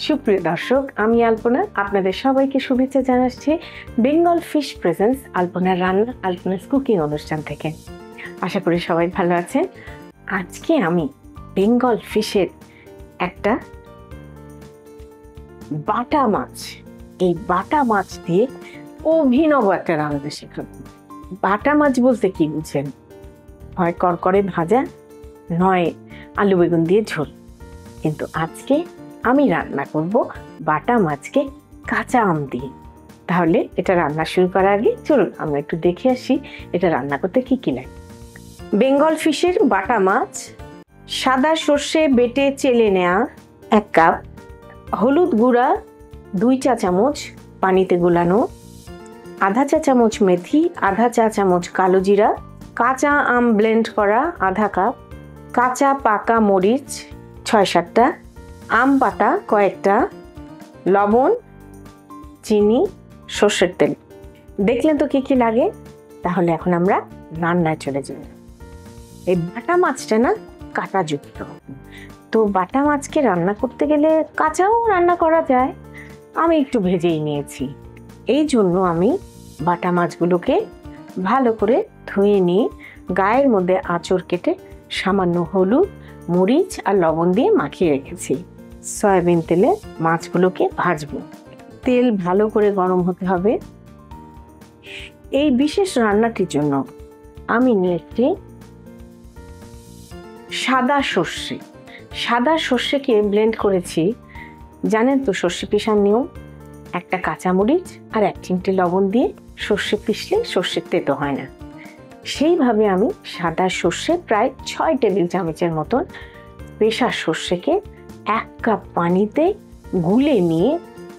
সুপ্রিয় দর্শক, আমি আলপনা আপনাদের সবাইকে শুভেচ্ছা জানাচ্ছি বেঙ্গল ফিশ প্রেজেন্স আলপনার রান্না আলপনাস কুকিং অনুষ্ঠান থেকে। আশা করি সবাই ভালো আছেন। আজকে আমি বেঙ্গল ফিশের একটা বাটা মাছ, এই বাটা মাছ দিয়ে অভিনব একটা রান্না শেখাবো। বাটা মাছ বলতে কি বুঝেন? হয় করকরে ভাজা, নয় আলু বেগুন দিয়ে ঝোল। কিন্তু আজকে আমি রান্না করব বাটা মাছকে কাঁচা আম দিয়ে। তাহলে এটা রান্না শুরু করার আগে চলুন আমরা একটু দেখে আসি এটা রান্না করতে কি কি লাগে। বেঙ্গল ফিশের বাটা মাছ, সাদা সর্ষে বেটে চেলে নেওয়া 1 কাপ, হলুদ গুঁড়া 2 চা চামচ পানিতে গোলানো, আধা চা চামচ মেথি, আধা চা চামচ কালো জিরা, কাঁচা আম ব্লেন্ড করা 1/2 কাপ, কাঁচা পাকা মরিচ 6-7টা, আম পাতা কয়েকটা, লবণ, চিনি, সর্ষের তেল। দেখলেন তো কি কি লাগে। তাহলে এখন আমরা রান্নায় চলে যাব। এই বাটা মাছটা না কাঁটাযুক্ত, তো বাটা মাছকে রান্না করতে গেলে কাঁচাও রান্না করা যায়। আমি একটু ভেজেই নিয়েছি। এই জন্য আমি বাটা মাছগুলোকে ভালো করে ধুয়ে নিয়ে গায়ের মধ্যে আঁচড় কেটে সামান্য হলুদ, মরিচ আর লবণ দিয়ে মাখিয়ে রেখেছি। সয়াবিন তেলে মাছগুলোকে ভাজবো। তেল ভালো করে গরম হতে হবে। এই বিশেষ রান্নাটির জন্য আমি নিয়েছি সাদা সর্ষেকে ব্লেন্ড করেছি। জানেন তো সর্ষে পিষার নিয়ম। 1টা কাঁচামরিচ আর 1 চিমটি লবণ দিয়ে সর্ষে পিষলে সর্ষের তেতো হয় না। সেইভাবে আমি সাদা সর্ষে প্রায় 6 টেবিল চামচের মতন পেষা সর্ষেকে 1 কাপ পানিতে গুলে নিয়ে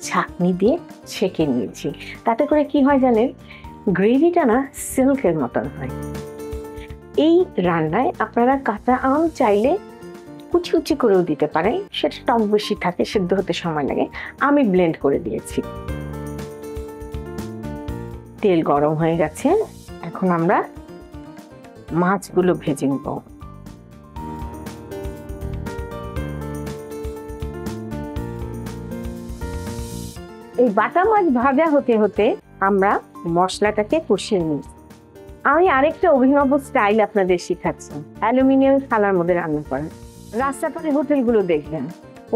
ছাঁকনি দিয়ে ছেঁকে নিয়েছি। তাতে করে কি হয় জানেন, গ্রেভিটা না সিল্কের মতন হয়। এই রান্নায় আপনারা কাঁচা আম চাইলে কুচি কুচি করেও দিতে পারেন, সেটা টক বেশি থাকে, সেদ্ধ হতে সময় লাগে। আমি ব্লেন্ড করে দিয়েছি। তেল গরম হয়ে গেছে, এখন আমরা মাছগুলো ভেজে নেব। এই বাটা মাছ ভাজা হতে হতে আমরা মশলাটাকে কষিয়ে নিই। আমি আরেকটা অভিনব স্টাইল আপনাদের শিখাচ্ছি। অ্যালুমিনিয়াম থালার মধ্যে রান্না করেন। রাস্তাপাড়ে হোটেলগুলো দেখবেন,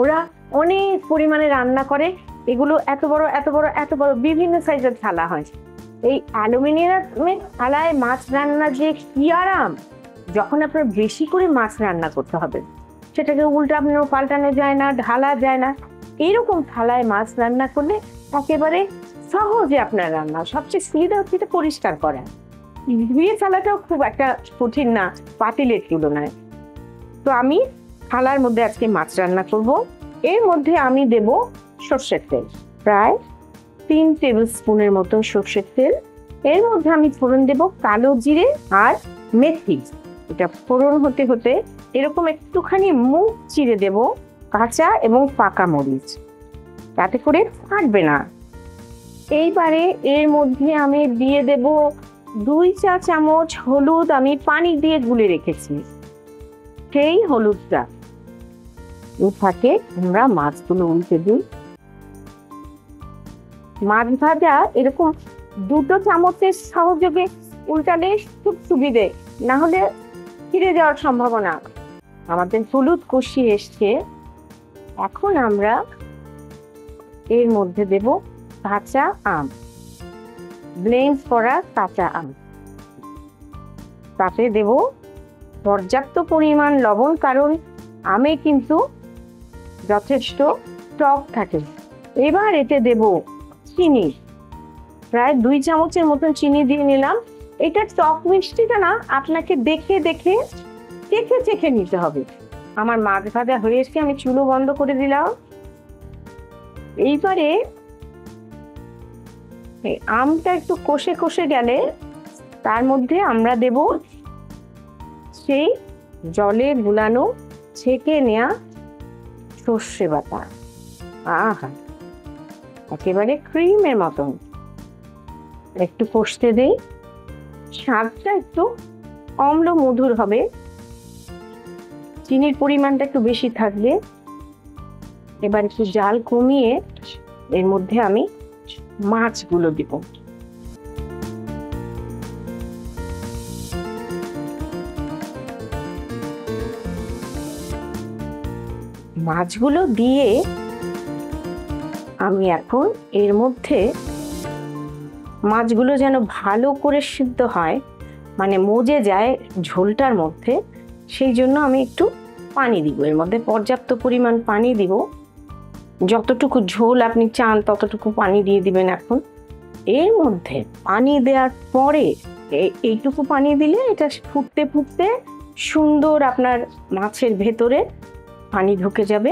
ওরা অনেক পরিমাণে রান্না করে। এগুলো এত বড় এত বড় এত বড় বিভিন্ন সাইজের থালা হয়। এই অ্যালুমিনিয়ামের থালায় মাছ রান্না যে কি আরাম। যখন আপনার বেশি করে মাছ রান্না করতে হবে, সেটাকে উল্টানো পাল্টানো যায় না, ঢালা যায় না। এইরকম থালায় মাছ রান্না করলে একেবারে সহজে আপনার রান্না। সবচেয়ে সুবিধা হচ্ছে এটা পরিষ্কার করা। ধুয়ে থালাটাও খুব একটা কঠিন না পাতিলের তুলনায়। তো আমি থালার মধ্যে আজকে মাছ রান্না করব। এর মধ্যে আমি দেব সর্ষের তেল, প্রায় 3 টেবিল স্পুনের মতো সর্ষের তেল। এর মধ্যে আমি ফোড়ন দেব কালো জিরে আর মেথি। এটা ফোড়ন হতে হতে এরকম একটুখানি মুখ চিড়ে দেব কাঁচা এবং পাকা মরিচ, তাতে করে ফাটবে না। এইবারে এর মধ্যে আমি দিয়ে দেব 2 চা চামচ হলুদ। আমি পানি দিয়ে গুলে রেখেছি, সেই হলুদটা থাকে। আমরা মাছগুলো উল্টে দিই। মাছ ভাজা এরকম 2 চামচের সহযোগে উল্টালে খুব সুবিধে, না হলে ফিরে যাওয়ার সম্ভাবনা। আমাদের হলুদ কষিয়ে এসছে। এখন আমরা এর মধ্যে দেব কাঁচা আম, ব্লেন্ড করা কাঁচা আম। তাতে দেব পর্যাপ্ত পরিমাণ লবণ, কারণ আমে কিন্তু যথেষ্ট টক থাকে। এবার এতে দেব চিনি, প্রায় 2 চামচের মতন চিনি দিয়ে নিলাম। এটা টক মিষ্টিটা না আপনাকে দেখে দেখে চেখে নিতে হবে। আমার মাছ ভাজা হয়ে এসে আমি চুলো বন্ধ করে দিলাম। এইবারে আমটা একটু কষে কষে গেলে তার মধ্যে আমরা দেব সেই জলে গুলানো ছেঁকে নেয়া সর্ষে বাটা। আহা, একেবারে ক্রিমের মতন। একটু কষতে দেই, স্বাদটা একটু অম্ল মধুর হবে। চিনির পরিমাণটা একটু বেশি থাকবে। এবার একটু জাল কমিয়ে এর মধ্যে আমি মাছগুলো দিব। মাছগুলো দিয়ে আমি এখন এর মধ্যে মাছগুলো যেন ভালো করে সিদ্ধ হয়, মানে মজে যায় ঝোলটার মধ্যে, সেই জন্য আমি একটু পানি দিব। এর মধ্যে পর্যাপ্ত পরিমাণ পানি দিব। যতটুকু ঝোল আপনি চান ততটুকু পানি দিয়ে দিবেন। এখন এর মধ্যে পানি দেওয়ার পরে এইটুকু পানি দিলে এটা ফুটতে ফুটতে সুন্দর আপনার মাছের ভেতরে পানি ঢুকে যাবে।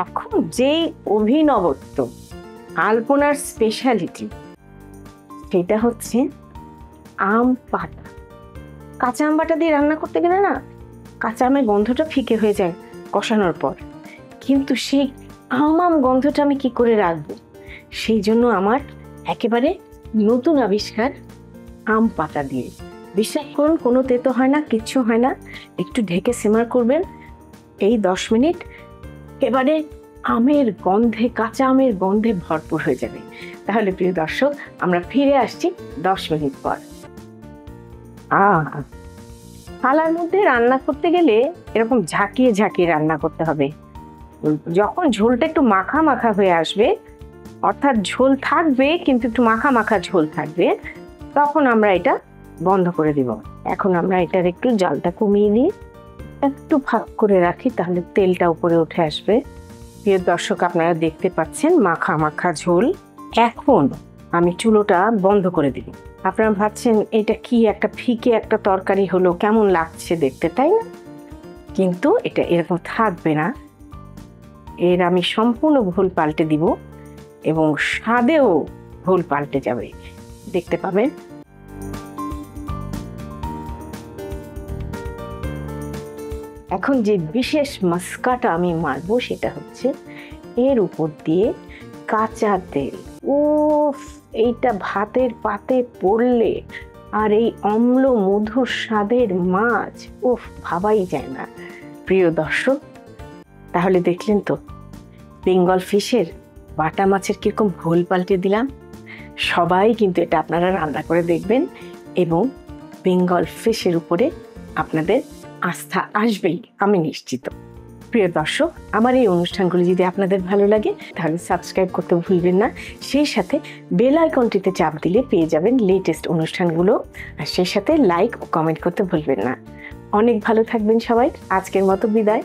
এখন যেই অভিনবত্ব, আলপনার স্পেশালিটি, সেটা হচ্ছে আম পাতা। কাঁচা আম বাটা দিয়ে রান্না করতে গেলে না কাঁচা আমের গন্ধটা ফিকে হয়ে যায় কষানোর পর, কিন্তু সেই আম গন্ধটা আমি কি করে রাখবো? সেই জন্য আমার একেবারে নতুন আবিষ্কার আম পাতা দিয়ে। বিশ্বাস করুন, কোনো তেতো হয় না, কিচ্ছু হয় না। একটু ঢেকে সিমার করবেন, এই 10 মিনিট এবারে আমের গন্ধে, কাঁচা আমের গন্ধে ভরপুর হয়ে যাবে। তাহলে প্রিয় দর্শক, আমরা ফিরে আসছি 10 মিনিট পর। থালার মধ্যে রান্না করতে গেলে এরকম ঝাঁকিয়ে ঝাঁকিয়ে রান্না করতে হবে। যখন ঝোলটা একটু মাখা মাখা হয়ে আসবে, অর্থাৎ ঝোল থাকবে কিন্তু একটু মাখা মাখা ঝোল থাকবে, তখন আমরা এটা বন্ধ করে দিব। এখন আমরা এটার একটু জালটা কমিয়ে দিয়ে একটু ফাঁক করে রাখি, তাহলে তেলটা উপরে উঠে আসবে। প্রিয় দর্শক, আপনারা দেখতে পাচ্ছেন মাখা মাখা ঝোল। এখন আমি চুলোটা বন্ধ করে দিব। আপনারা ভাবছেন এটা কি একটা ফিকে একটা তরকারি হলো, কেমন লাগছে দেখতে, তাই না? কিন্তু এটা এরকম থাকবে না। এর আমি সম্পূর্ণ ভুল পাল্টে দিব এবং স্বাদেও ভুল পাল্টে যাবে, দেখতে পাবেন। এখন যে বিশেষ মাস্কাটা আমি মারবো সেটা হচ্ছে এর উপর দিয়ে কাঁচা তেল। উফ, এইটা ভাতের পাতে পড়লে আর এই অম্ল মধুর স্বাদের মাছ, উফ, ভাবাই যায় না। প্রিয় দর্শক, তাহলে দেখলেন তো বেঙ্গল ফিশের বাটা মাছের কিরকম ভুল পাল্টে দিলাম। সবাই কিন্তু এটা আপনারা রান্না করে দেখবেন এবং বেঙ্গল ফিশের উপরে আপনাদের আস্থা আসবেই, আমি নিশ্চিত। প্রিয় দর্শক, আমার এই অনুষ্ঠানগুলি যদি আপনাদের ভালো লাগে তাহলে সাবস্ক্রাইব করতে ভুলবেন না। সেই সাথে বেল আইকনটিতে চাপ দিলে পেয়ে যাবেন লেটেস্ট অনুষ্ঠানগুলো, আর সেই সাথে লাইক ও কমেন্ট করতে ভুলবেন না। অনেক ভালো থাকবেন সবাই। আজকের মতো বিদায়।